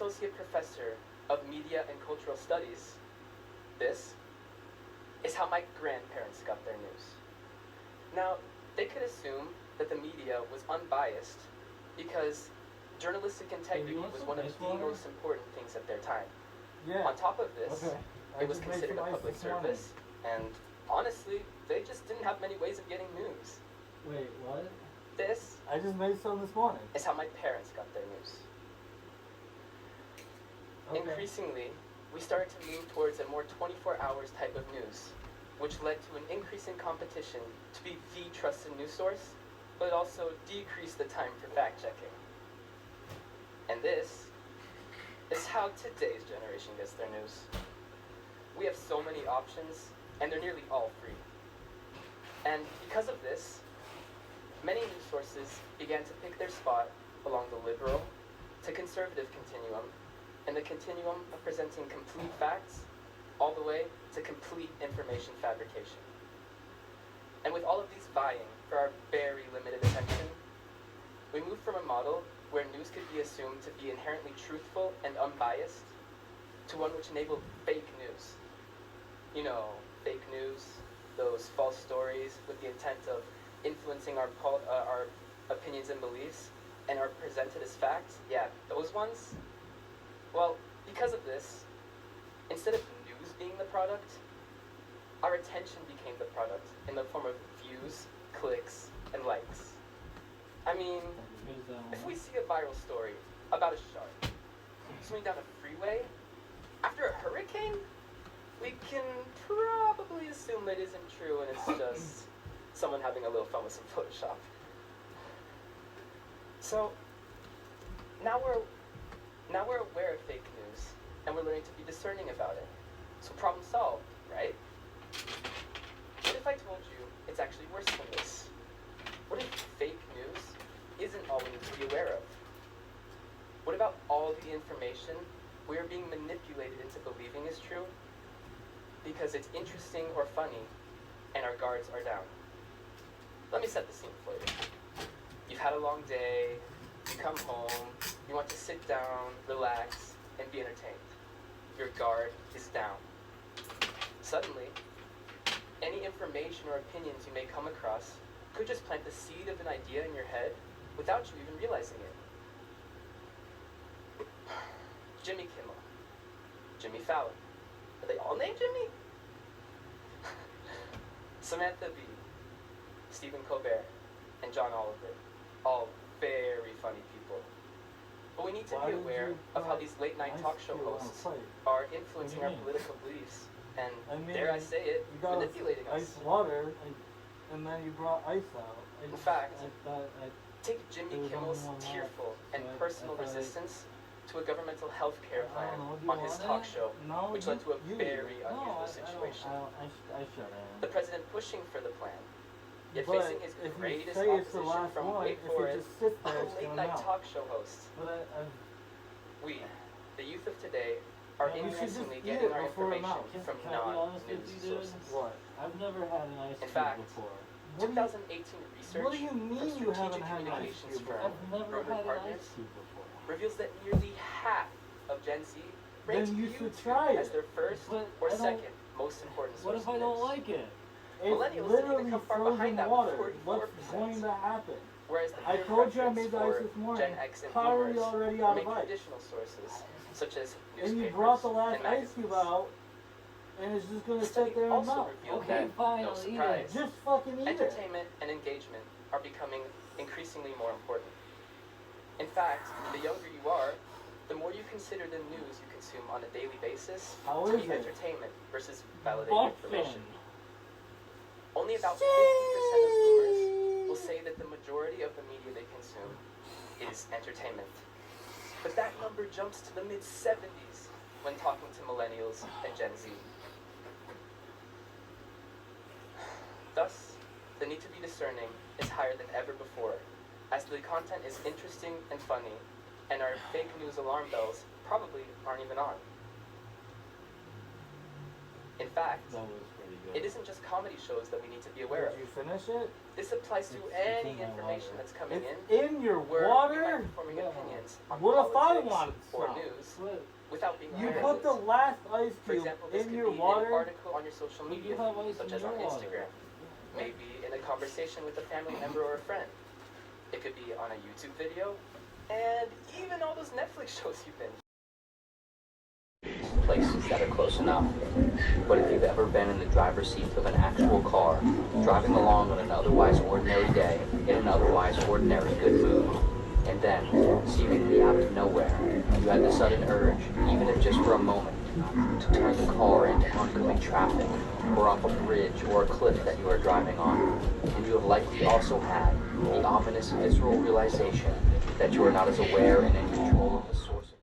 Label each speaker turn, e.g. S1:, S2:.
S1: associate professor of media and cultural studies, this is how my grandparents got their news. Now, they could assume that the media was unbiased because journalistic integrity was one of the most important things at their time.
S2: Yeah.
S1: On top of this,
S2: Okay.
S1: it was considered a public service, and honestly, they just didn't have many ways of getting news.
S2: Wait, what?
S1: This
S2: I just made some this morning.
S1: is how my parents got their news.
S2: Okay.
S1: Increasingly, we started to move towards a more 24 hours type of news, which led to an increase in competition to be the trusted news source, but also decreased the time for fact-checking. And this is how today's generation gets their news. We have so many options, and they're nearly all free. And because of this, many news sources began to pick their spot along the liberal to conservative continuum, and the continuum of presenting complete facts all the way to complete information fabrication. And with all of these vying for our very limited attention, we moved from a model where news could be assumed to be inherently truthful and unbiased to one which enabled fake news. You know, fake news, those false stories with the intent of influencing our opinions and beliefs and are presented as facts. Yeah, those ones. Well, because of this, instead of news being the product, our attention became the product in the form of views, clicks, and likes. I mean, if we see a viral story about a shark swimming down a freeway after a hurricane, we can probably assume that isn't true and it's just someone having a little fun with some Photoshop. So now we're aware of fake news and we're learning to be discerning about it. So problem solved, right? What if I told you it's actually worse than this? What if fake news isn't all we need to be aware of? What about all the information we are being manipulated into believing is true because it's interesting or funny and our guards are down? Let me set the scene for you. You've had a long day, you come home, you want to sit down, relax, and be entertained. Your guard is down. Suddenly, any information or opinions you may come across could just plant the seed of an idea in your head without you even realizing it. Jimmy Kimmel, Jimmy Fallon. Are they all named Jimmy? Samantha Bee, Stephen Colbert, and John Oliver. All very funny people. But we need to be aware of how these late-night talk show hosts are influencing our political beliefs and, dare I say it, manipulating us.
S2: Ice water, and then you brought ice out.
S1: In fact, take Jimmy Kimmel's tearful and personal resistance to a governmental health care plan on his talk show, which led to a very unusual situation.
S2: I shouldn't.
S1: The president pushing for the plan, yet facing his greatest opposition from, wait for it, a late-night talk show host. We, the youth of today, are increasingly getting our information from non-news sources.
S2: What? I've never had an ice
S1: In fact,
S2: before.
S1: 2018 research
S2: What do you mean
S1: from
S2: you haven't
S1: strategic
S2: had an ice
S1: communications
S2: cube?
S1: firm
S2: I've never
S1: Rover
S2: had an
S1: Partners
S2: ice cube before.
S1: reveals that nearly half of Gen Z rates
S2: Then you should
S1: YouTube
S2: try
S1: as
S2: it.
S1: their first
S2: But
S1: or
S2: I don't-
S1: second most important
S2: What
S1: source
S2: if I
S1: of
S2: don't
S1: news.
S2: like it?
S1: Millennials
S2: It's
S1: didn't
S2: literally
S1: even come far
S2: frozen
S1: behind that,
S2: water.
S1: 44%.
S2: What's going to happen?
S1: Whereas the
S2: I
S1: peer
S2: told you I
S1: preference
S2: made the ice
S1: for
S2: this morning.
S1: Gen X and
S2: How are you
S1: boomers
S2: already out
S1: remain
S2: of ice?
S1: traditional sources, such as newspapers
S2: And you brought the last
S1: and
S2: ice cube
S1: magazines.
S2: out, and it's just going
S1: The
S2: to
S1: study
S2: sit there and
S1: also
S2: melt.
S1: revealed
S2: Okay,
S1: that,
S2: fine,
S1: no
S2: I'll eat
S1: surprise,
S2: it. Just fucking eat it.
S1: entertainment and engagement are becoming increasingly more important. In fact, the younger you are, the more you consider the news you consume on a daily basis
S2: How
S1: to
S2: is
S1: be
S2: it?
S1: entertainment versus validating
S2: Fuck
S1: information.
S2: them.
S1: Only about 50% of boomers will say that the majority of the media they consume is entertainment. But that number jumps to the mid-70s when talking to millennials and Gen Z. Thus, the need to be discerning is higher than ever before, as the content is interesting and funny, and our fake news alarm bells probably aren't even on. In fact,
S2: That was pretty good.
S1: it isn't just comedy shows that we need to be aware of.
S2: Did you finish it?
S1: This applies to
S2: It's
S1: any
S2: in my
S1: information
S2: water.
S1: that's coming
S2: It's
S1: in
S2: in your
S1: where we
S2: water?
S1: might be forming opinions on
S2: What if I
S1: politics
S2: wanted
S1: or
S2: some?
S1: news news
S2: What?
S1: without being
S2: You
S1: aware
S2: put
S1: of
S2: the
S1: this.
S2: last ice
S1: For
S2: cube
S1: example, this
S2: in
S1: could
S2: your
S1: be an
S2: water.
S1: article on your social
S2: But
S1: media
S2: you have
S1: feed,
S2: ice
S1: such
S2: in
S1: as
S2: your
S1: on
S2: water.
S1: Instagram. Maybe in a conversation with a family member or a friend. It could be on a YouTube video, and even all those Netflix shows you've been.
S3: Places that are close enough. But if you've ever been in the driver's seat of an actual car, driving along on an otherwise ordinary day, in an otherwise ordinary good mood, and then, seemingly out of nowhere, you had the sudden urge, even if just for a moment, to turn the car into oncoming traffic, or off a bridge or a cliff that you are driving on, and you have likely also had the ominous visceral realization that you are not as aware and in control of the source